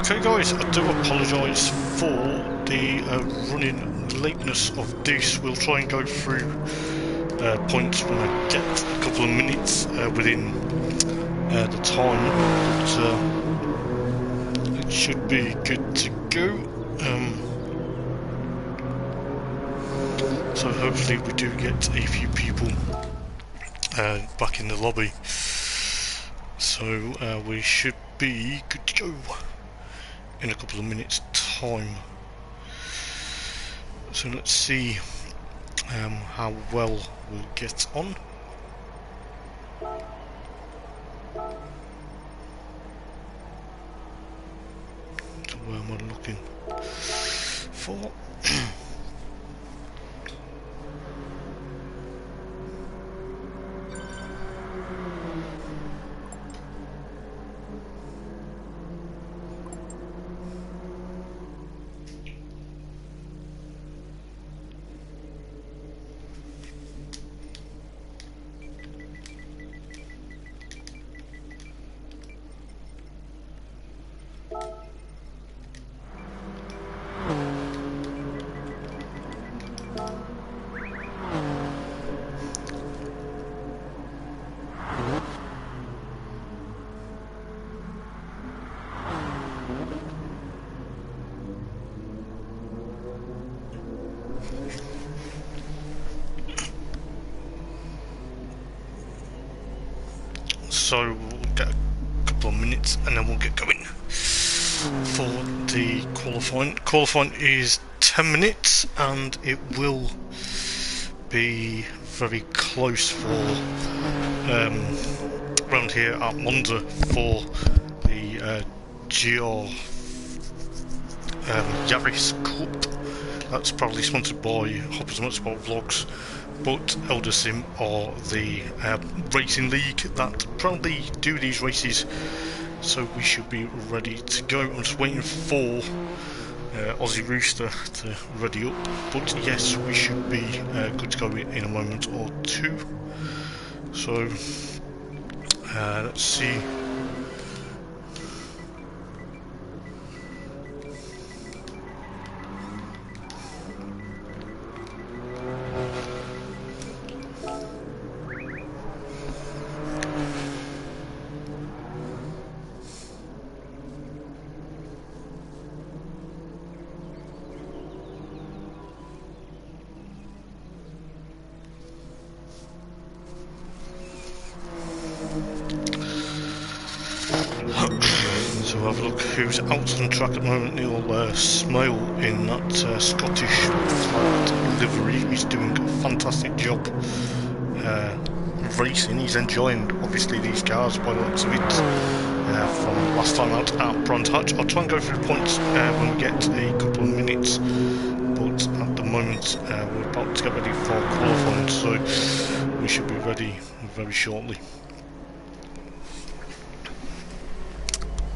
Okay guys, I do apologise for the running lateness of this. We'll try and go through points when I get a couple of minutes within the time, but it should be good to go. So hopefully we do get a few people back in the lobby, so we should be good to go in a couple of minutes time. So let's see how well we'll get on. So where am I looking for? So we'll get a couple of minutes and then we'll get going for the qualifying. Qualifying is 10 minutes and it will be very close for around here at Monza for the GR Varis Cup. That's probably sponsored by Hoppers Motorsport Vlogs, but Eldar Sim are the racing league that proudly do these races, so we should be ready to go. I'm just waiting for Aussie Rooster to ready up, but yes, we should be good to go in a moment or two. So let's see. So have a look who's out on the track at the moment. Neil Smile in that Scottish flagged livery. He's doing a fantastic job racing. He's enjoying obviously these cars by the looks of it from last time out at Bronze Hatch. I'll try and go through points when we get a couple of minutes, but at the moment we're about to get ready for qualifying, so we should be ready very shortly.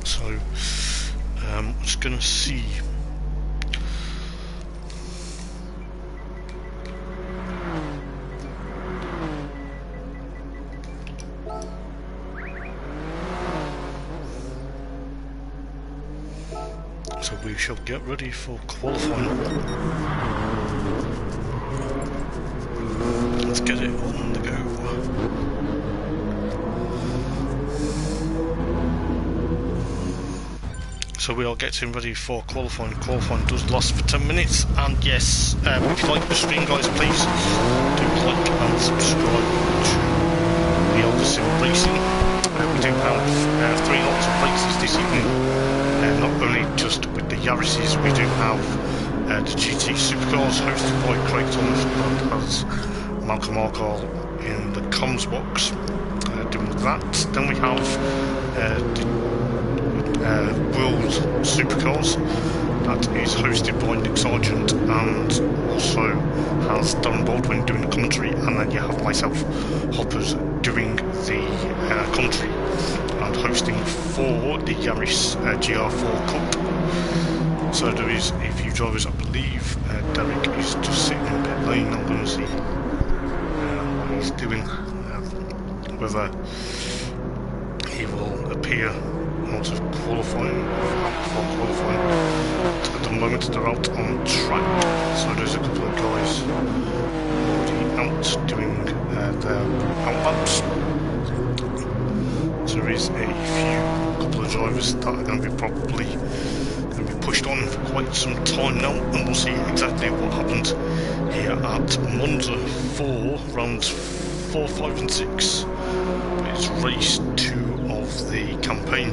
So I'm just going to see so we shall get ready for qualifying. Let's get it on the go. So we are getting ready for qualifying. Qualifying does last for 10 minutes, and yes, if you like the stream guys, please do like and subscribe to the Eldar Sim Racing. We do have 3 lots of races this evening, not only just with the Varises, we do have the GT Supercars hosted by Craig Thomas and has Malcolm Arkall in the comms box doing that. Then we have World Supercars that is hosted by Nick Sargent and also has Darren Baldwin doing the commentary, and then you have myself, Hoppers, doing the commentary and hosting for the Yaris GR4 Cup. So there is a few drivers, I believe. Derek is just sitting in pit lane. I'm going to see what he's doing, whether he will appear out of qualifying, for qualifying. At the moment they're out on track, so there's a couple of guys already out doing their out laps. So there is a couple of drivers that are going to be probably going to be pushed on for quite some time now, and we'll see exactly what happened here at Monza for rounds 4, 5 and 6. It's race 2 of the campaign,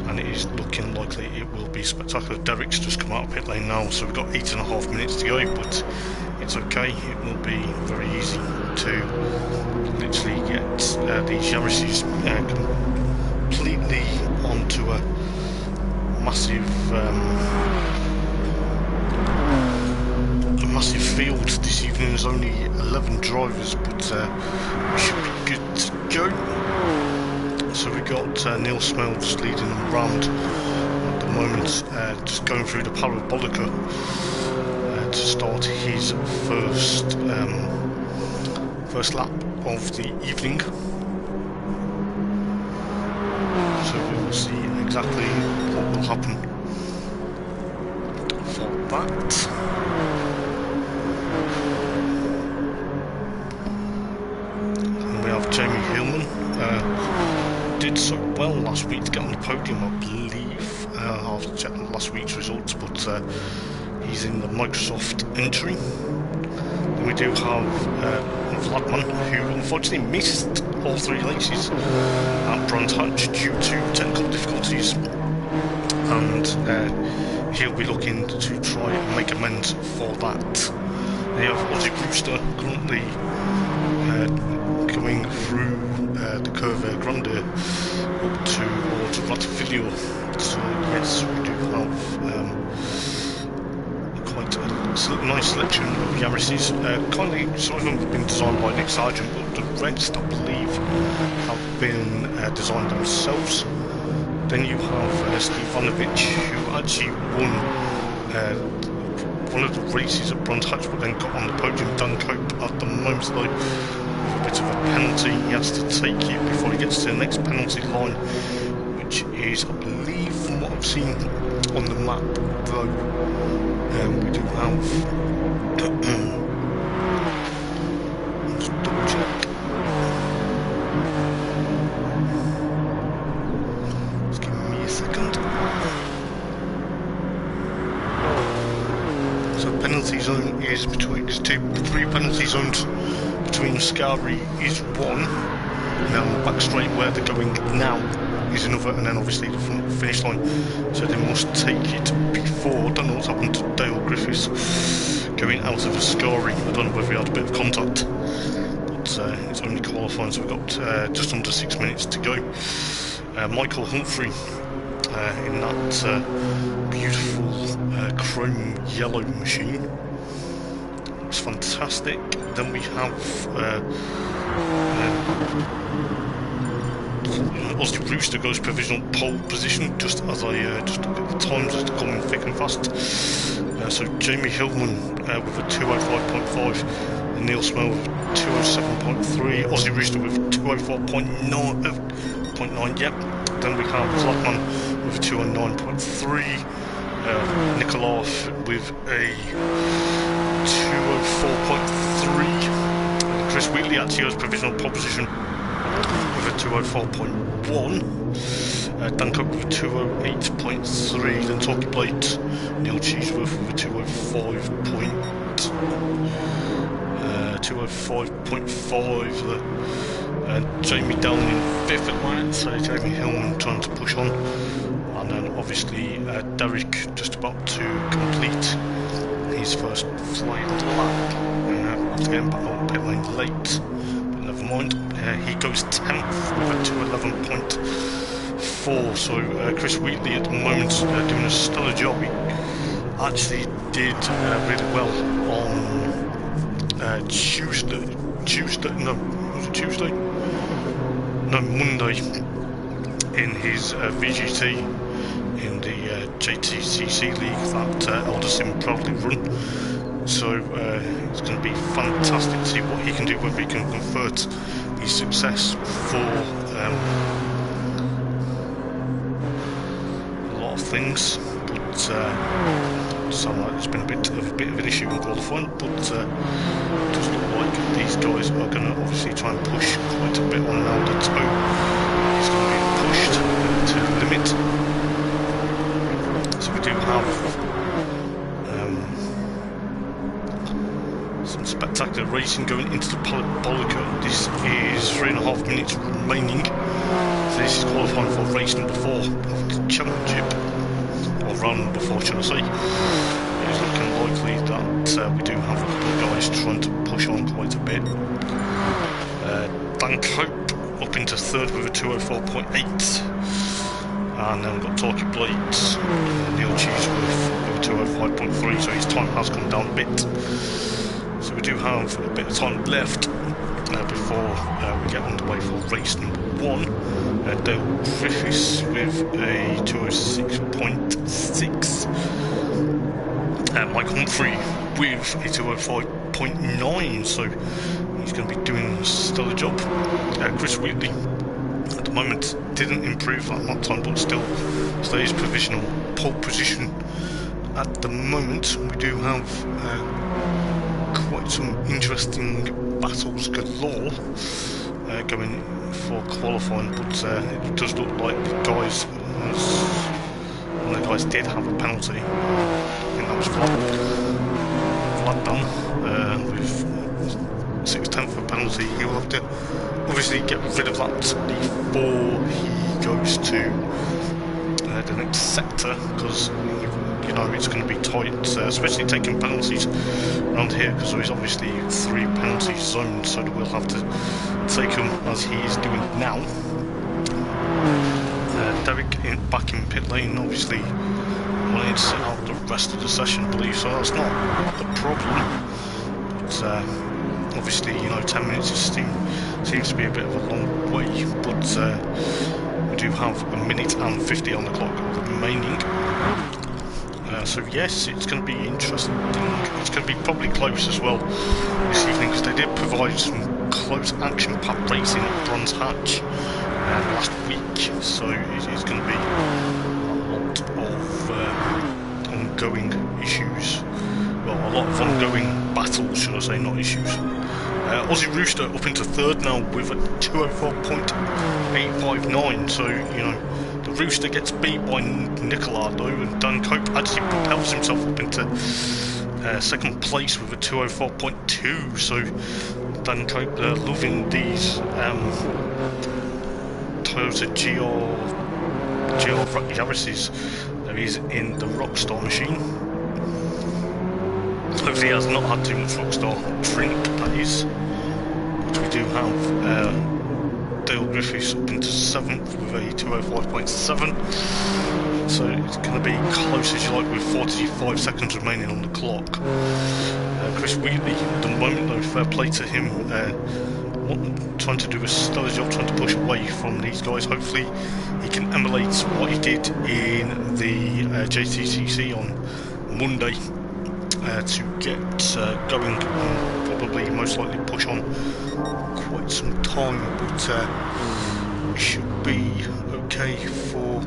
and it is looking likely it will be spectacular. Derek's just come out of pit lane now, so we've got 8.5 minutes to go, but it's okay. It will be very easy to literally get these Yarises completely onto a massive field. This evening there's only 11 drivers, but we should be good to go. So we got Neil Smell just leading them round at the moment, just going through the Parabolica to start his first lap of the evening. So we will see exactly what will happen for that. And we have Jamie Hillman, did so well last week to get on the podium, I believe. I'll have to check last week's results, but he's in the Microsoft entry. Then we do have Vladman, who unfortunately missed all 3 races at Brands Hatch due to technical difficulties, and he'll be looking to try and make amends for that. We have Ozzy Brewster currently coming through the Curve Grande up towards Ratifiglio. So yes, we do have quite a nice selection of Yarises. Kindly, some of them have been designed by Nick Sargent, but the rest, I believe, have been designed themselves. Then you have Steve Vanovich, who actually won one of the races at Brands Hatch, but then got on the podium. Dan Cope at the moment, though, with a bit of a penalty he has to take it before he gets to the next penalty line, which is, I believe, from what I've seen on the map, though, we do have just double check. Just give me a second. So penalty zone is between 3 penalty zones. Between Scary is 1. Now back straight where they're going now is another, and then obviously the front finish line. So they must take it before. I don't know what's happened to Dale Griffiths going out of Ascari. I don't know whether he had a bit of contact, but it's only qualifying, so we've got just under 6 minutes to go. Michael Humphrey in that beautiful chrome yellow machine. It's fantastic. Then we have Ozzy Brewster goes provisional pole position, just as I just look at the times as they're coming thick and fast. So Jamie Hillman with a 205.5, and Neil Smell with 207.3, Ozzy Brewster with 204.9, yep. Then we have Vladman with a 209.3, Nikolov with a 204.3, Chris Wheatley actually has provisional pole position with a 204.1, Dan Cook with a 208.3, then Talkie Blade, Neil Cheeseworth with a 205.5, Jamie down in 5th at moment, so Jamie Hillman trying to push on, and then obviously Derek just about to complete his first flying lap, after getting back on pit lane late, but never mind. He goes 10th with a 211.4, so Chris Wheatley at the moment doing a stellar job. He actually did really well on Monday in his VGT in the JTCC League that Eldar Sim proudly run. So it's going to be fantastic to see what he can do, whether he can convert his success for things, but sound like there's been a bit of an issue in qualifying, but it does look like these guys are going to obviously try and push quite a bit on Eldar too. He's going to be pushed to the limit. So we do have some spectacular racing going into the Parabolica. This is 3.5 minutes remaining. So this is qualifying for race number 4 of the championship, or round number 4 should I say. It is looking likely that we do have a couple of guys trying to push on quite a bit. Dan Cope up into 3rd with a 2:04.8. And then we've got Torquay Blades, Neil Cheese with a 2:05.3, so his time has come down a bit. So we do have a bit of time left before we get underway for race number 1. Dale Griffiths with a 2:06.6. Mike Humphrey with a 2:05.9, so he's going to be doing a stellar job. Chris Wheatley at the moment didn't improve that time, but still stays provisional pole position at the moment. We do have quite some interesting battles galore going for qualifying, but it does look like the guys, one of the guys did have a penalty. I think that was Vlad done with 6/10 of a penalty. He'll have to obviously get rid of that before he goes to the next sector, because you know it's going to be tight, especially taking penalties around here, because there is obviously 3 penalty zones, so we'll have to take them as he is doing now. Derek back in pit lane, obviously wanting to sit out the rest of the session, I believe, so that's not the problem. But obviously, you know, 10 minutes seems to be a bit of a long way, but we do have 1 minute and 50 on the clock remaining. So yes, it's going to be interesting. It's going to be probably close as well this evening, because they did provide some close action-packed racing at Brands Hatch last week, so it's going to be a lot of ongoing issues. Well, a lot of ongoing battles, should I say, not issues. Aussie Rooster up into 3rd now with a 2:04.859, so you know the Rooster gets beat by Nicola though, and Dan Cope actually propels himself up into 2nd place with a 2:04.2. So Dan Cope loving these Toyota GR Yarises that he's in the Rockstar machine. Hopefully he has not had too much Rockstar drink, that is. But we do have Dale Griffiths up into 7th with a 2:05.7. So it's going to be close as you like with 45 seconds remaining on the clock. Chris Wheatley at the moment though, fair play to him, trying to do a stellar job, trying to push away from these guys. Hopefully he can emulate what he did in the JTCC on Monday to get going and probably most likely push on quite some time, but we should be okay for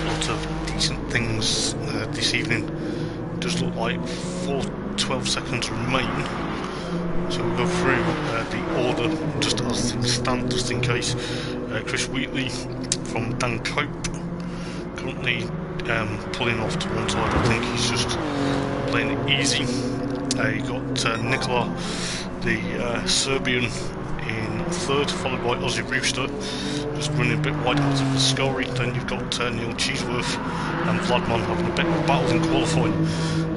lots of decent things this evening. It does look like 12 seconds remain, so we'll go through the order just as things stand, just in case. Chris Wheatley from Dan Cope currently pulling off to one side. I think he's just playing it easy. You got Nicola, the Serbian, in 3rd, followed by Aussie Rooster, just running a bit wide out of the Ascari. Then you've got Neil Cheeseworth and Vladman having a bit of a battle in qualifying.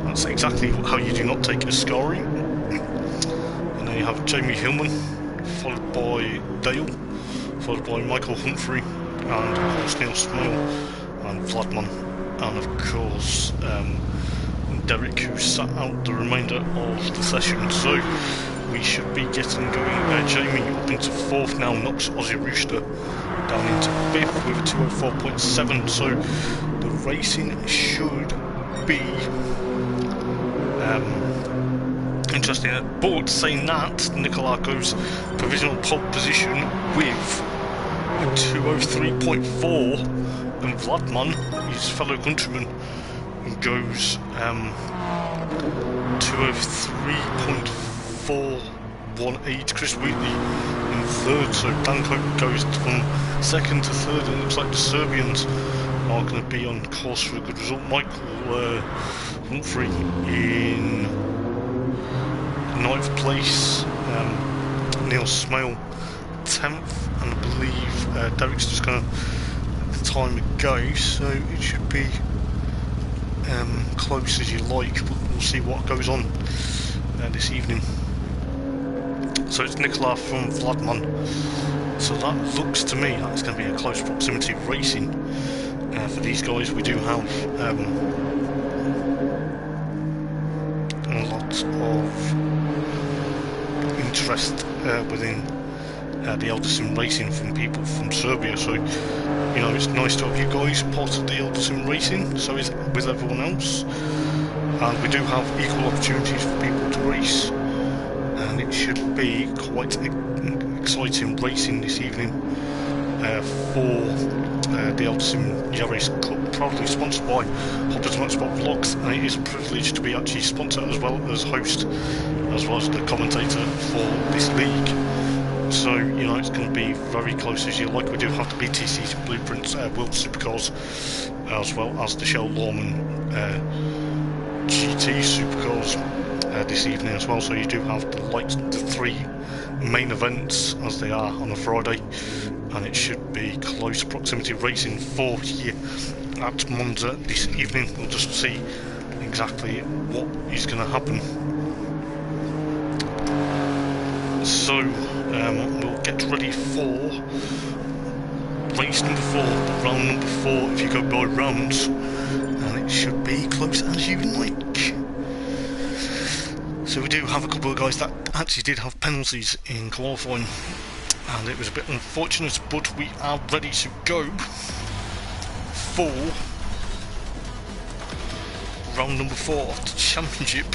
That's exactly how you do not take Ascari. And then you have Jamie Hillman, followed by Dale, followed by Michael Humphrey, and of course Neil Smale and Vladman, and of course Derek, who sat out the remainder of the session. So we should be getting going. Jamie up into 4th now, knocks Aussie Rooster down into 5th with a 2:04.7. So the racing should be interesting. But saying that, Nicola goes provisional pole position with a 2:03.4. and Vladman, his fellow countryman, goes 203.418. Chris Wheatley in third, so Dan Cope goes from second to third, and it looks like the Serbians are going to be on course for a good result. Michael Humphrey in ninth place, Neil Smale 10th, and I believe Derek's just going to let the time go, so it should be close as you like, but we'll see what goes on this evening. So it's Nicola from Vladman, so that looks to me like it's going to be a close proximity racing for these guys. We do have a lot of interest within the Eldar Sim racing from people from Serbia, so you know, it's nice to have you guys part of the Eldar Sim racing, so is with everyone else, and we do have equal opportunities for people to race, and it should be quite exciting racing this evening for the Eldar Sim Yaris Cup, proudly sponsored by Hoppers Motorsport Vlogs, and it is a privilege to be actually sponsored as well as host, as well as the commentator for this league. So, you know, it's going to be very close as you like. We do have the BTC Blueprints World Supercars, as well as the Shell Lawman GT Supercars this evening as well. So you do have the three main events as they are on a Friday, and it should be close proximity racing for here at Monza this evening. We'll just see exactly what is going to happen. So we'll get ready for race number 4, round number 4 if you go by rounds, and it should be close as you like. So we do have a couple of guys that actually did have penalties in qualifying, and it was a bit unfortunate, but we are ready to go for round number 4 of the championship,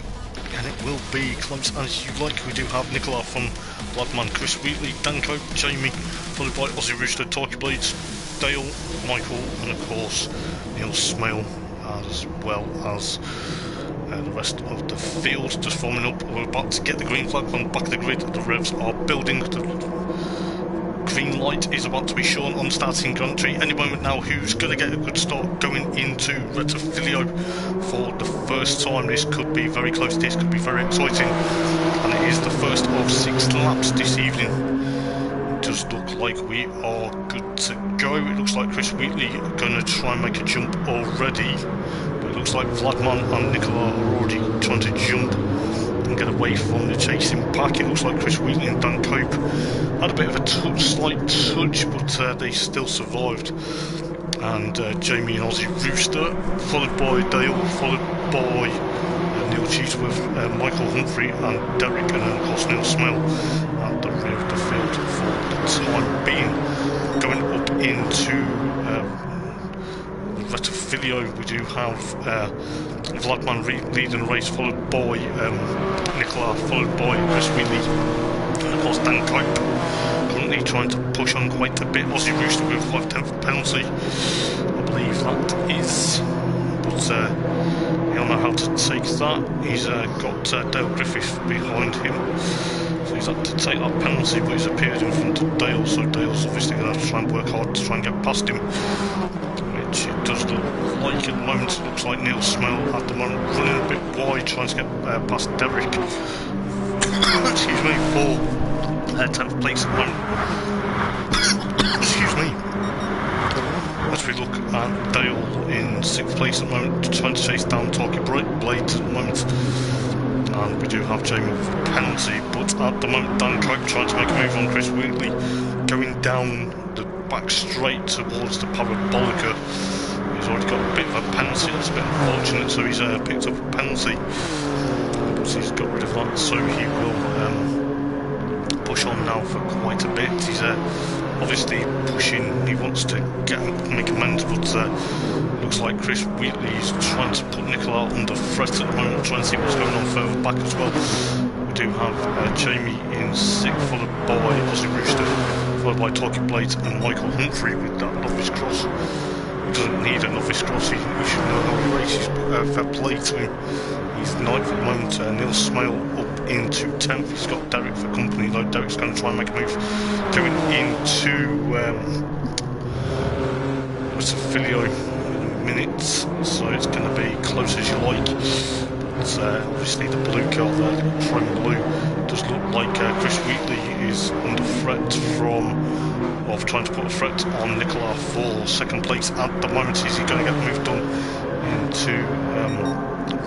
and it will be close as you like. We do have Nicola from Vladman, Chris Wheatley, Dan Cope, Jamie, followed by Aussie Rooster, Talkie Blades, Dale, Michael, and of course Neil Smale, as well as the rest of the field just forming up. We're about to get the green flag on the back of the grid. The revs are building. The green light is about to be shown on starting Grand Prix any moment now. Who's going to get a good start going into Rettofilio for the first time? This could be very close, this could be very exciting, and it is the first of 6 laps this evening. It does look like we are good to go. It looks like Chris Wheatley are going to try and make a jump already, but it looks like Vladman and Nicola are already trying to jump and get away from the chasing pack. It looks like Chris Wheatley and Dan Cope had a bit of a slight touch, but they still survived. And Jamie and Aussie Rooster, followed by Dale, followed by Neil Cheesworth, Michael Humphrey and Derek, and then of course Neil Smell at the rear of the field for the time being. Going up into Rettofilio, we do have Vladman leading the race, followed by Nicola, followed by Chris Wheatley, and of course Dan Cope currently trying to push on quite a bit. Aussie Rooster with 5/10 penalty, I believe that is, but he'll know how to take that. He's got Dale Griffith behind him, so he's had to take that penalty, but he's appeared in front of Dale, so Dale's obviously going to have to try and work hard to try and get past him, which it does look like at the moment. It looks like Neil Smell at the moment running a bit wide, trying to get past Derek excuse me, for 10th place at the moment. Excuse me. As we look at Dale in 6th place at the moment, trying to chase down Talkie Blades at the moment. And we do have Jamie with a penalty, but at the moment Dan Cope trying to make a move on Chris Wheatley, going down the back straight towards the Parabolica. He's already got a bit of a penalty, that's a bit unfortunate, so he's picked up a penalty. But he's got rid of that, so he will push on now for quite a bit. He's obviously pushing, he wants to make amends, but looks like Chris Wheatley is trying to put Nicola under threat at the moment, trying to see what's going on further back as well. We do have Jamie in 6th, followed by Aussie Rooster, followed by Talkie Blades and Michael Humphrey with that Lovis Cross doesn't need a novice cross, he should know how he races, but fair play to him. He's 9th at the moment. Neil Smale up into 10th. He's got Derek for company though. Derek's going to try and make a move going into what's a Filio in a minute, so it's going to be close as you like. But obviously the blue car there, chrome blue, does look like Chris Wheatley is under threat of trying to put a threat on Nicola for 2nd place at the moment. Is he going to get the move done into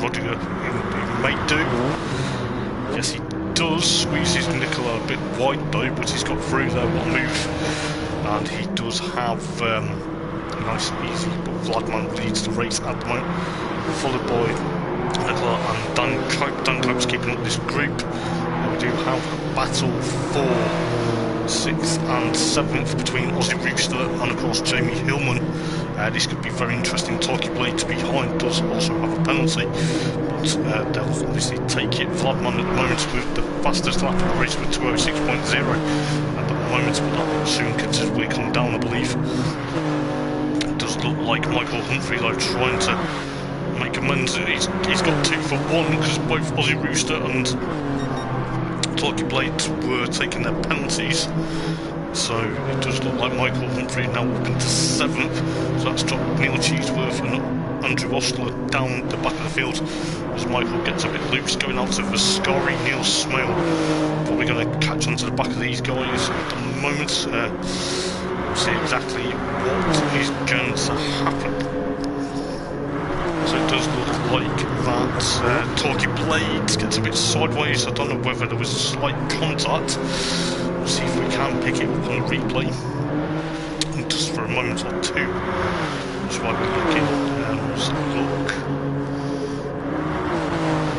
Rodrigo? He may do. Yes, he does. Squeezes Nicola a bit wide though, but he's got through there. One move, and he does have nice and easy. But Vladman leads the race at the moment, followed by Nicola and Dan Cope. Dan Cope's keeping up this group. We do have a battle for 6th and 7th between Aussie Rooster and of course Jamie Hillman. This could be very interesting. Talkie Blades behind does also have a penalty, but they'll obviously take it. Vladman at the moment with the fastest lap of the race with 206.0 at the moment, but that will soon considerably come down, I believe. It does look like Michael Humphrey though trying to make amends. He's got 2 for 1 because both Aussie Rooster and Talkie Blades were taking their penalties, so it does look like Michael Humphrey now up into 7th, so that's dropped Neil Cheeseworth and Andrew Ostler down the back of the field as Michael gets a bit loose going out to Vascari. Neil Smale probably going to catch onto the back of these guys at the moment. We'll see exactly what is going to happen. So it does look like that Talkie Blades gets a bit sideways. I don't know whether there was a slight contact. We'll see if we can pick it up on the replay just for a moment or two. That's why we're looking. Let's have a look.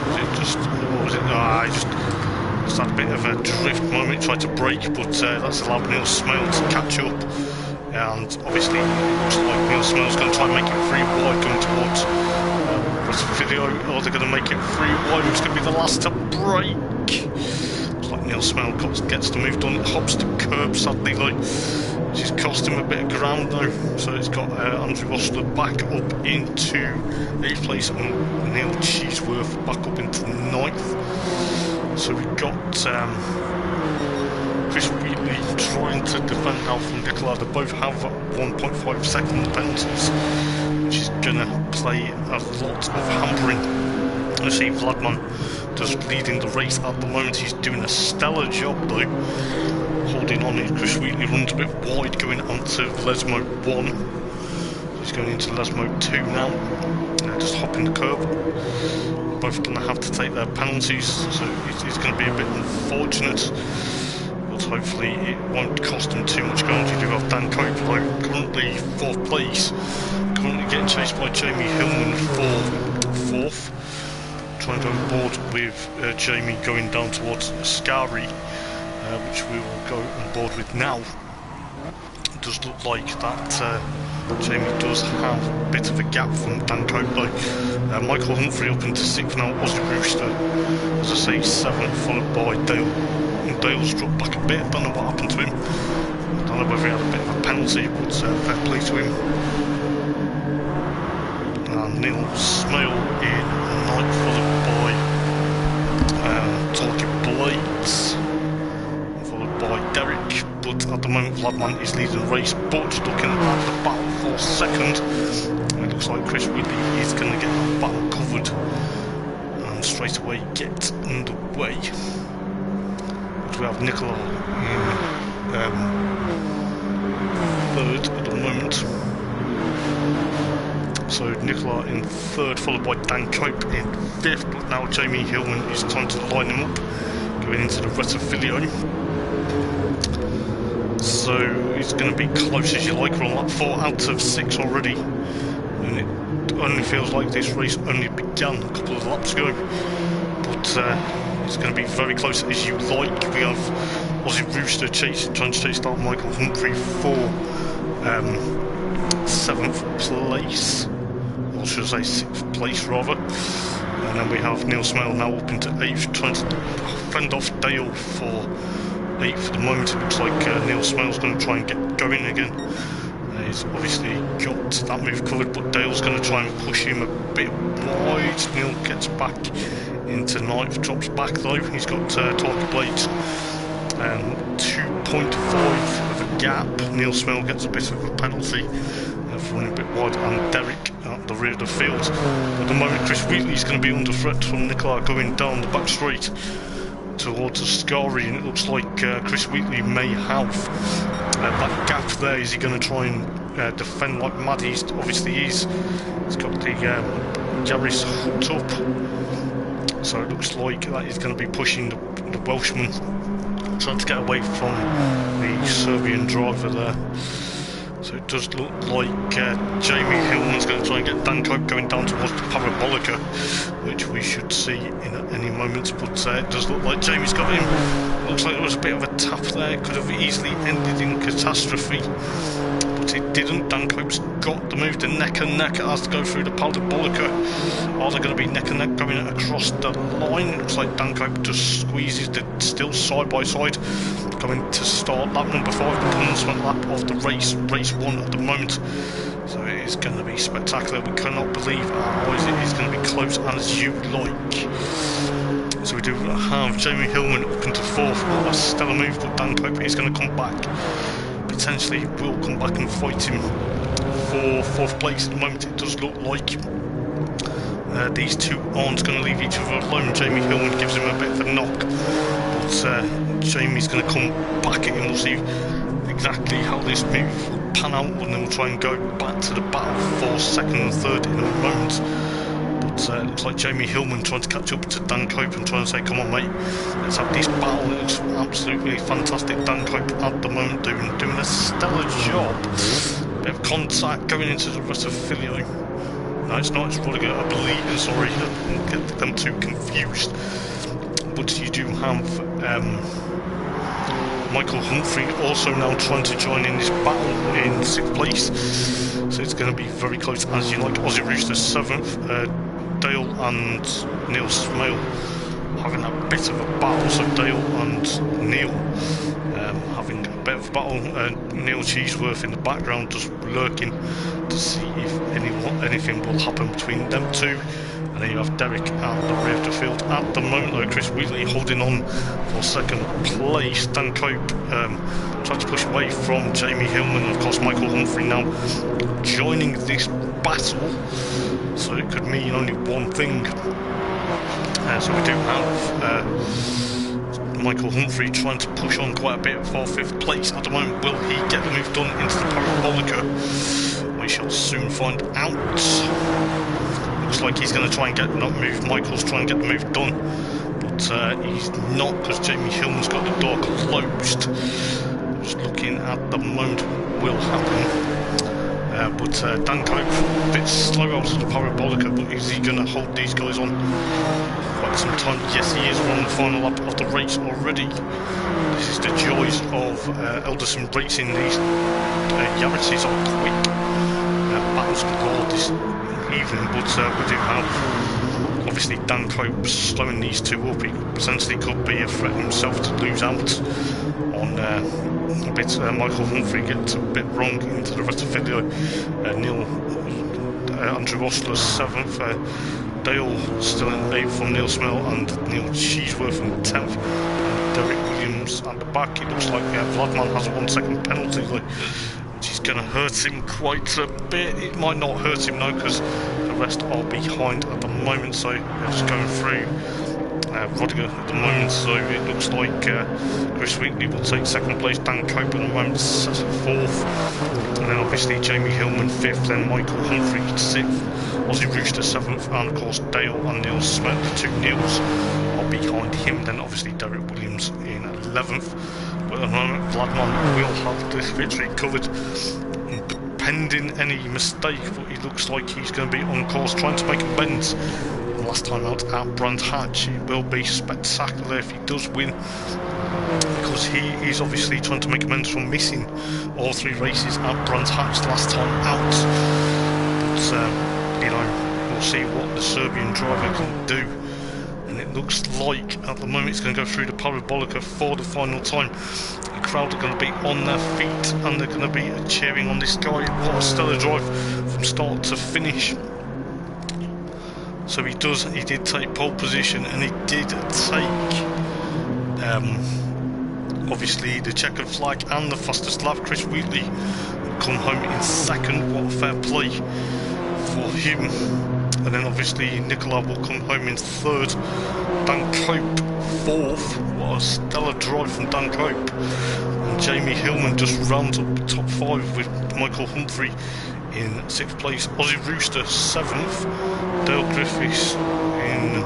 Was it just... what was it? I just had a bit of a drift moment, tried to brake, but that's allowed Neil Smale to catch up. And obviously it looks like Neil Smale's going to try and make it 3 wide going towards video, or they're going to make it 3 wide, which is going to be the last to brake. Looks like Neil Smale gets the move done. It hops the curb sadly though, which has cost him a bit of ground though. So it's got Andrew Ostler back up into 8th place and Neil Cheeseworth back up into 9th. So we've got Chris Wheatley trying to defend now from Nicola. They both have 1.5 second penalties, which is going to play a lot of hampering. I see Vladman just leading the race at the moment. He's doing a stellar job though, holding on. Chris Wheatley runs a bit wide going onto Lesmo 1. He's going into Lesmo 2 now. Just hopping the curb. Both going to have to take their penalties, so it's going to be a bit unfortunate. Hopefully it won't cost them too much ground. You do have Dan Cope though, currently 4th place, currently getting chased by Jamie Hillman for 4th, trying to on board with Jamie going down towards Ascari, which we will go on board with now. It does look like that Jamie does have a bit of a gap from Dan Cope though. Michael Humphrey up into 6th now, Aussie Rooster, as I say, 7th, followed by Dale. Dale's dropped back a bit, don't know what happened to him. I don't know whether he had a bit of a penalty, but fair play to him. And Neil Smale in 9th, followed by Talkie Blades, followed by Derek. But at the moment Vladman is leading the race, but looking at the battle for 2nd, it looks like Chris Wheatley is going to get that battle covered and straight away get underway. We have Nicola in 3rd at the moment. So Nicola in 3rd, followed by Dan Cope in 5th, but now Jamie Hillman is trying to line him up, going into the Retafilio. So it's going to be close as you like. We're on lap 4 out of 6 already, and it only feels like this race only began a couple of laps ago. But it's going to be very close as you like. We have Aussie Rooster trying to chase down Michael Humphrey for 7th place, or should I say 6th place rather. And then we have Neil Smale now up into 8th, trying to fend off Dale for 8th at the moment. It looks like Neil Smale's going to try and get going again. He's obviously got that move covered, but Dale's going to try and push him a bit wide. Neil gets back into 9th, drops back though. He's got torque blades. 2.5 of a gap. Neil Smell gets a bit of a penalty for running a bit wide, and Derek at the rear of the field. At the moment, Chris Wheatley's going to be under threat from Nicola going down the back straight towards Ascari, and it looks like Chris Wheatley may have that gap there. Is he going to try and defend like mad? He's got the Varis hooked up, so it looks like that he's going to be pushing the Welshman, trying to get away from the Serbian driver there. So it does look like Jamie Hillman's going to try and get Dan Cope going down towards the Parabolica, which we should see in any moment, but it does look like Jamie's got him. Looks like there was a bit of a tap there, could have easily ended in catastrophe, but it didn't. Dan Cope's got the move to neck and neck. It has to go through the Parabolica. Are they going to be neck and neck going across the line? Looks like Dan Cope just squeezes the still side by side, going to start lap number 5, the punishment lap of the race 1 at the moment. So it is going to be spectacular. We cannot believe our eyes. It is going to be close as you like. So we do have Jamie Hillman up into 4th. A stellar move, but Dan Cope is going to come back. Potentially will come back and fight him for 4th place. At the moment it does look like these two aren't going to leave each other alone. Jamie Hillman gives him a bit of a knock, but Jamie's going to come back at him. We'll see exactly how this move will pan out, and then we'll try and go back to the battle for 2nd and 3rd in a moment. But it looks like Jamie Hillman trying to catch up to Dan Cope and trying to say, come on mate, let's have this battle. It looks absolutely fantastic. Dan Cope at the moment doing a stellar job. Bit of contact going into the rest of Filio. No, it's not, it's Rudiger, I believe. Sorry, I didn't get them too confused. But you do have Michael Humphrey also now trying to join in this battle in 6th place. So it's going to be very close as you like. Aussie Rooster 7th, Dale and Neil Smale having a bit of a battle. So Dale and Neil having a bit of a battle. Neil Cheeseworth in the background just lurking to see if anything will happen between them two. And then you have Derek at the rear of the field. At the moment though, Chris Wheatley holding on for 2nd place. Dan Cope trying to push away from Jamie Hillman, and of course Michael Humphrey now joining this battle. So it could mean only one thing. So we do have Michael Humphrey trying to push on quite a bit for 5th place at the moment. Will he get the move done into the Parabolica? We shall soon find out. Looks like he's going to try and get not move. Michael's trying to get the move done, but he's not, because Jamie Hillman's got the door closed. Just looking at the moment what will happen. But Dan Cope a bit slow out of the Parabolica, but is he going to hold these guys on quite some time? Yes, he is. We're on the final lap of the race already. This is the joys of Elderson racing. These Yarises are quick battles galore this evening, but we do have obviously Dan Cope slowing these two up. He potentially could be a threat himself to lose out on a bit. Michael Humphrey gets a bit wrong into the rest of the video. Andrew Ostler's 7th. Dale still in 8th from Neil Smell, and Neil Cheeseworth in 10th. And Derek Williams at the back. It looks like Vladman has a 1 second penalty, which is going to hurt him quite a bit. It might not hurt him though, because the rest are behind at the moment. So they're just going through Rudiger at the moment. So it looks like Chris Wheatley will take 2nd place. Dan Cope at the moment 4th, and then obviously Jamie Hillman 5th. Then Michael Humphrey 6th. Aussie Rooster 7th, and of course Dale and Neil Smith, the 2 Neils, are behind him. Then obviously Derek Williams in 11th. But at the moment Vladman will have this victory covered, pending any mistake. But he looks like he's going to be on course, trying to make amends. Last time out at Brands Hatch, it will be spectacular if he does win, because he is obviously trying to make amends from missing all 3 races at Brands Hatch last time out. But we'll see what the Serbian driver can do. And it looks like at the moment it's going to go through the Parabolica for the final time. crowd are going to be on their feet and they're going to be cheering on this guy. What a stellar drive from start to finish. So he did take pole position, and he did take obviously the checkered flag and the fastest lap. Chris Wheatley will come home in second. What a fair play for him. And then obviously Nicola will come home in third. Dan Cope fourth. What a stellar drive from Dan Cope. And Jamie Hillman just rounds up the top five with Michael Humphrey in sixth place. Aussie Rooster seventh. Dale Griffiths in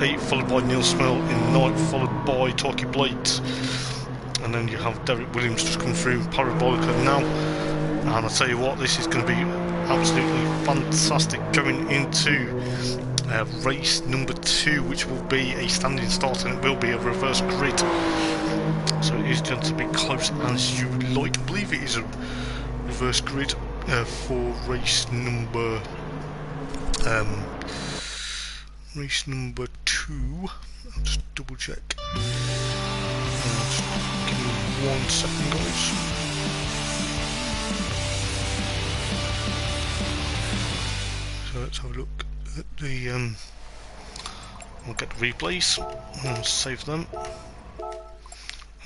eighth, followed by Neil Smell in ninth, followed by Torquay Blades. And then you have Derek Williams just come through Parabolica now. And I'll tell you what, this is going to be absolutely fantastic going into race number 2, which will be a standing start, and it will be a reverse grid. So it is going to be close as you like. I believe it is a reverse grid for race number 2. I'll just double check. Just give me 1 second, guys. So let's have a look at the we'll get the replays and save them.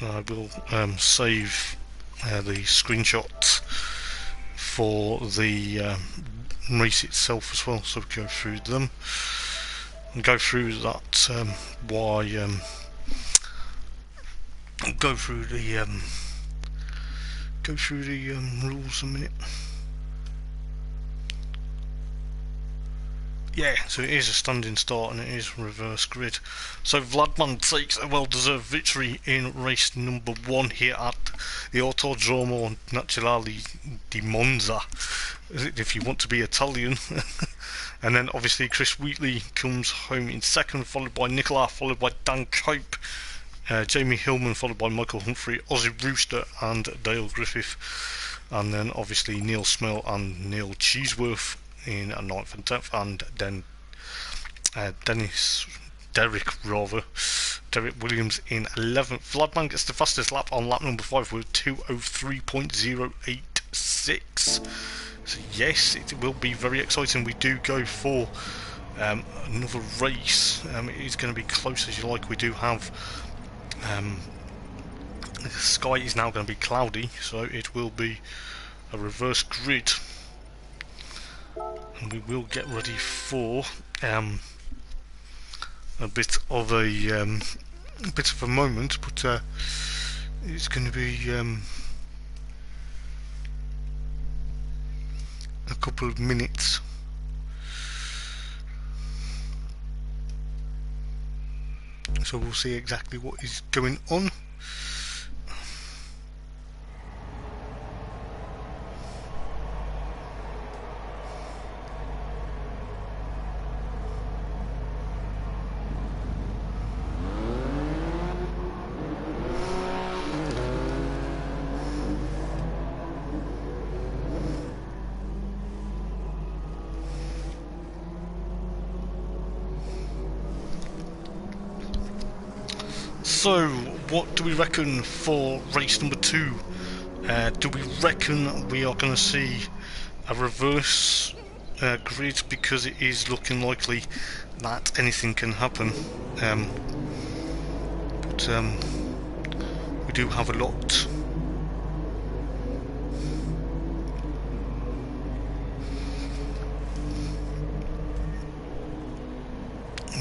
And I will save the screenshots for the race itself as well, so we go through them and go through that go through the rules a minute. Yeah, so it is a standing start and it is reverse grid. So Vladman takes a well-deserved victory in race number 1 here at the Autodromo Nazionale di Monza, if you want to be Italian. And then obviously Chris Wheatley comes home in second, followed by Nicola, followed by Dan Cope, Jamie Hillman, followed by Michael Humphrey, Aussie Rooster and Dale Griffith, and then obviously Neil Smell and Neil Cheeseworth in 9th and 10th, and then Derek Williams in 11th. Vladman gets the fastest lap on lap number 5 with 2:03.086. So yes, it will be very exciting. We do go for another race. It is going to be close as you like. We do have the sky is now going to be cloudy, so it will be a reverse grid. And we will get ready for a bit of a moment, but it's going to be a couple of minutes. So we'll see exactly what is going on. So, what do we reckon for race number 2? Do we reckon we are going to see a reverse grid, because it is looking likely that anything can happen? But we do have a lot.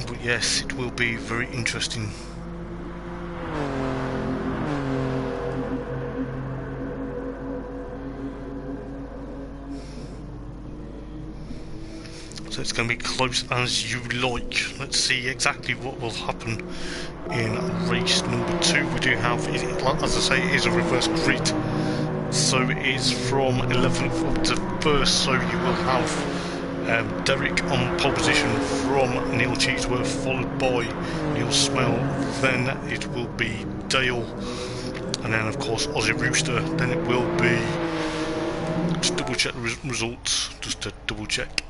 But yes, it will be very interesting. So it's going to be close as you like. Let's see exactly what will happen in race number 2. We do have, as I say, it is a reverse grid. So it is from 11th up to 1st. So you will have Derek on pole position from Neil Cheeseworth, followed by Neil Smell. Then it will be Dale. And then of course Aussie Rooster. Then it will be, just double check the results, just to double check.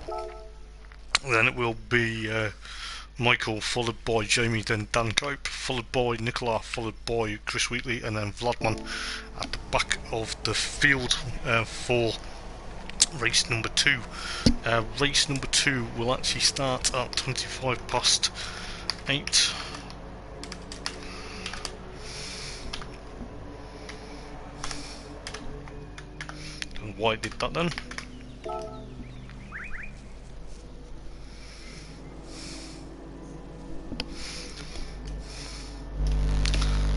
Then it will be Michael, followed by Jamie, then Dan Cope, followed by Nicola, followed by Chris Wheatley, and then Vladman at the back of the field for race number 2. Race number 2 will actually start at 8:25. And why did that then?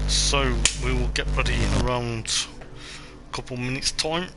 So we will get ready around a couple minutes time.